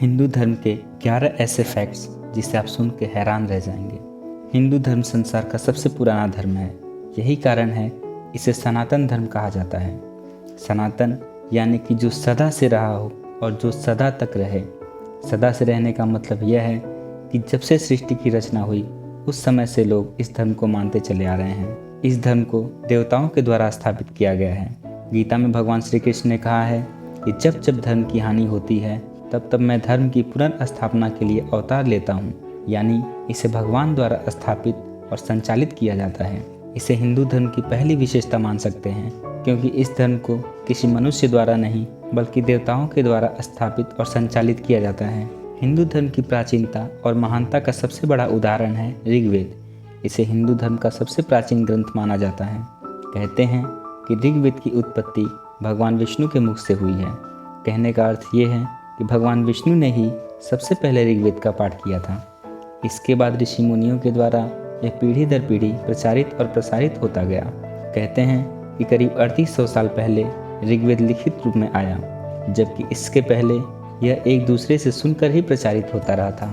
हिंदू धर्म के 11 ऐसे फैक्ट्स जिसे आप सुन के हैरान रह जाएंगे। हिंदू धर्म संसार का सबसे पुराना धर्म है। यही कारण है इसे सनातन धर्म कहा जाता है। सनातन यानी कि जो सदा से रहा हो और जो सदा तक रहे। सदा से रहने का मतलब यह है कि जब से सृष्टि की रचना हुई उस समय से लोग इस धर्म को मानते चले आ रहे हैं। इस धर्म को देवताओं के द्वारा स्थापित किया गया है। गीता में भगवान श्री कृष्ण ने कहा है कि जब जब धर्म की हानि होती है तब तब मैं धर्म की पुनर्स्थापना के लिए अवतार लेता हूँ। यानी इसे भगवान द्वारा स्थापित और संचालित किया जाता है। इसे हिंदू धर्म की पहली विशेषता मान सकते हैं, क्योंकि इस धर्म को किसी मनुष्य द्वारा नहीं बल्कि देवताओं के द्वारा स्थापित और संचालित किया जाता है। हिंदू धर्म की प्राचीनता और महानता का सबसे बड़ा उदाहरण है ऋग्वेद। इसे हिंदू धर्म का सबसे प्राचीन ग्रंथ माना जाता है। कहते हैं कि ऋग्वेद की उत्पत्ति भगवान विष्णु के मुख से हुई है। कहने का अर्थ ये है कि भगवान विष्णु ने ही सबसे पहले ऋग्वेद का पाठ किया था। इसके बाद ऋषि मुनियों के द्वारा यह पीढ़ी दर पीढ़ी प्रचारित और प्रसारित होता गया। कहते हैं कि करीब 3800 साल पहले ऋग्वेद लिखित रूप में आया, जबकि इसके पहले यह एक दूसरे से सुनकर ही प्रचारित होता रहा था।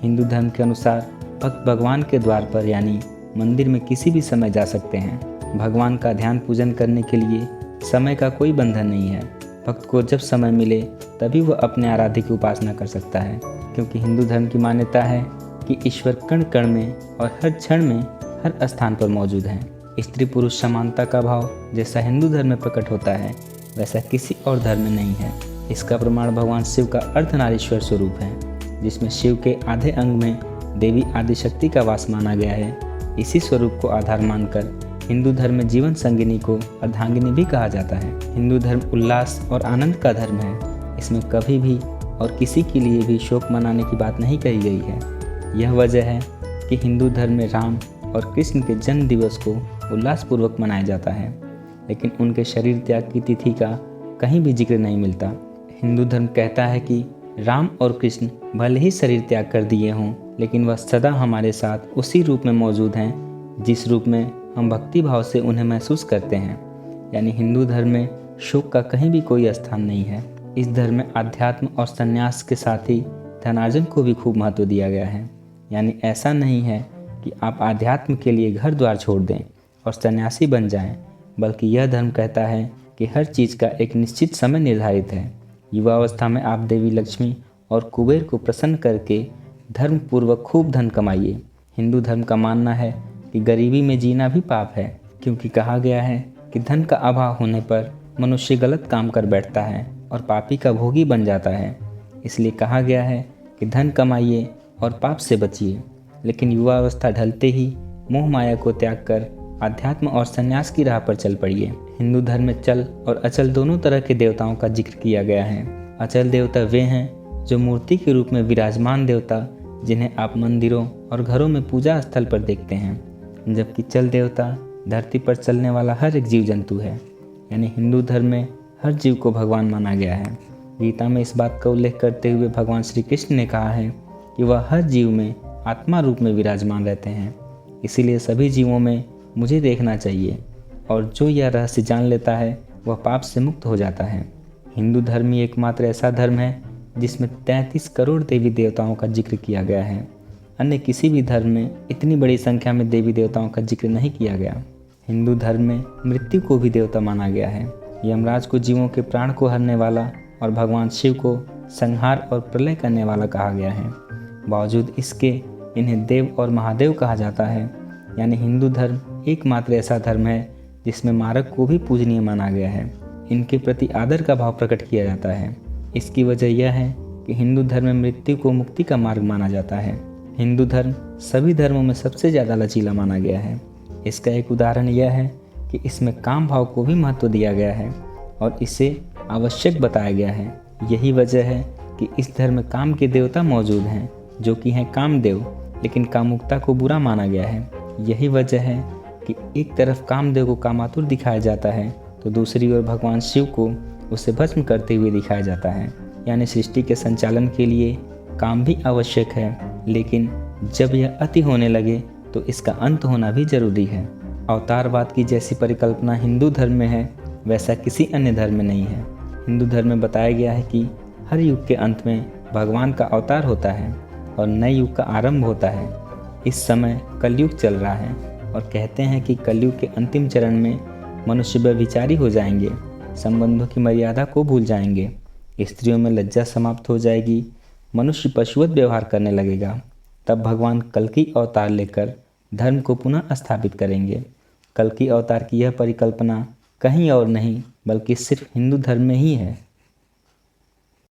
हिंदू धर्म के अनुसार भक्त भगवान के द्वार पर यानी मंदिर में किसी भी समय जा सकते हैं। भगवान का ध्यान पूजन करने के लिए समय का कोई बंधन नहीं है। भक्त को जब समय मिले तभी वह अपने आराध्य की उपासना कर सकता है, क्योंकि हिंदू धर्म की मान्यता है कि ईश्वर कण कण में और हर क्षण में हर स्थान पर मौजूद है। स्त्री पुरुष समानता का भाव जैसा हिंदू धर्म में प्रकट होता है वैसा किसी और धर्म में नहीं है। इसका प्रमाण भगवान शिव का अर्धनारीश्वर स्वरूप है, जिसमें शिव के आधे अंग में देवी आदिशक्ति का वास माना गया है। इसी स्वरूप को आधार मानकर हिंदू धर्म में जीवन संगिनी को अर्धांगिनी भी कहा जाता है। हिंदू धर्म उल्लास और आनंद का धर्म है। इसमें कभी भी और किसी के लिए भी शोक मनाने की बात नहीं कही गई है। यह वजह है कि हिंदू धर्म में राम और कृष्ण के जन्म दिवस को उल्लासपूर्वक मनाया जाता है, लेकिन उनके शरीर त्याग की तिथि का कहीं भी जिक्र नहीं मिलता। हिंदू धर्म कहता है कि राम और कृष्ण भले ही शरीर त्याग कर दिए हों, लेकिन वह सदा हमारे साथ उसी रूप में मौजूद हैं जिस रूप में हम भक्ति भाव से उन्हें महसूस करते हैं। यानी हिंदू धर्म में शोक का कहीं भी कोई स्थान नहीं है। इस धर्म में आध्यात्म और संन्यास के साथ ही धनार्जन को भी खूब महत्व दिया गया है। यानी ऐसा नहीं है कि आप आध्यात्म के लिए घर द्वार छोड़ दें और सन्यासी बन जाएं, बल्कि यह धर्म कहता है कि हर चीज़ का एक निश्चित समय निर्धारित है। युवावस्था में आप देवी लक्ष्मी और कुबेर को प्रसन्न करके धर्म पूर्वक खूब धन कमाइए। हिंदू धर्म का मानना है कि गरीबी में जीना भी पाप है, क्योंकि कहा गया है कि धन का अभाव होने पर मनुष्य गलत काम कर बैठता है और पापी का भोगी बन जाता है। इसलिए कहा गया है कि धन कमाइए और पाप से बचिए। लेकिन युवावस्था ढलते ही मोह माया को त्याग कर आध्यात्म और संन्यास की राह पर चल पड़िए। हिंदू धर्म में चल और अचल दोनों तरह के देवताओं का जिक्र किया गया है। अचल देवता वे हैं जो मूर्ति के रूप में विराजमान देवता, जिन्हें आप मंदिरों और घरों में पूजा स्थल पर देखते हैं, जबकि चल देवता धरती पर चलने वाला हर एक जीव जंतु है। यानी हिंदू धर्म में हर जीव को भगवान माना गया है। गीता में इस बात का उल्लेख करते हुए भगवान श्री कृष्ण ने कहा है कि वह हर जीव में आत्मा रूप में विराजमान रहते हैं। इसीलिए सभी जीवों में मुझे देखना चाहिए, और जो यह रहस्य जान लेता है वह पाप से मुक्त हो जाता है। हिंदू धर्म ही एकमात्र ऐसा धर्म है जिसमें 33 करोड़ देवी देवताओं का जिक्र किया गया है। अन्य किसी भी धर्म में इतनी बड़ी संख्या में देवी देवताओं का जिक्र नहीं किया गया। हिंदू धर्म में मृत्यु को भी देवता माना गया है। यमराज को जीवों के प्राण को हरने वाला और भगवान शिव को संहार और प्रलय करने वाला कहा गया है। बावजूद इसके इन्हें देव और महादेव कहा जाता है। यानी हिंदू धर्म एकमात्र ऐसा धर्म है जिसमें मारक को भी पूजनीय माना गया है। इनके प्रति आदर का भाव प्रकट किया जाता है। इसकी वजह यह है कि हिंदू धर्म में मृत्यु को मुक्ति का मार्ग माना जाता है। हिंदू धर्म सभी धर्मों में सबसे ज़्यादा लचीला माना गया है। इसका एक उदाहरण यह है कि इसमें काम भाव को भी महत्व दिया गया है और इसे आवश्यक बताया गया है। यही वजह है कि इस धर्म में काम के देवता मौजूद हैं, जो कि हैं कामदेव, लेकिन कामुकता को बुरा माना गया है। यही वजह है कि एक तरफ कामदेव को कामातुर दिखाया जाता है तो दूसरी ओर भगवान शिव को उसे भस्म करते हुए दिखाया जाता है। यानी सृष्टि के संचालन के लिए काम भी आवश्यक है, लेकिन जब यह अति होने लगे तो इसका अंत होना भी जरूरी है। अवतारवाद की जैसी परिकल्पना हिंदू धर्म में है, वैसा किसी अन्य धर्म में नहीं है। हिंदू धर्म में बताया गया है कि हर युग के अंत में भगवान का अवतार होता है और नए युग का आरंभ होता है। इस समय कलयुग चल रहा है और कहते हैं कि कलयुग के अंतिम चरण में मनुष्य व्यभिचारी हो जाएंगे, संबंधों की मर्यादा को भूल जाएंगे, स्त्रियों में लज्जा समाप्त हो जाएगी, मनुष्य पशुवत व्यवहार करने लगेगा। तब भगवान कल की अवतार लेकर धर्म को पुनः स्थापित करेंगे। कल की अवतार की यह परिकल्पना कहीं और नहीं बल्कि सिर्फ हिंदू धर्म में ही है।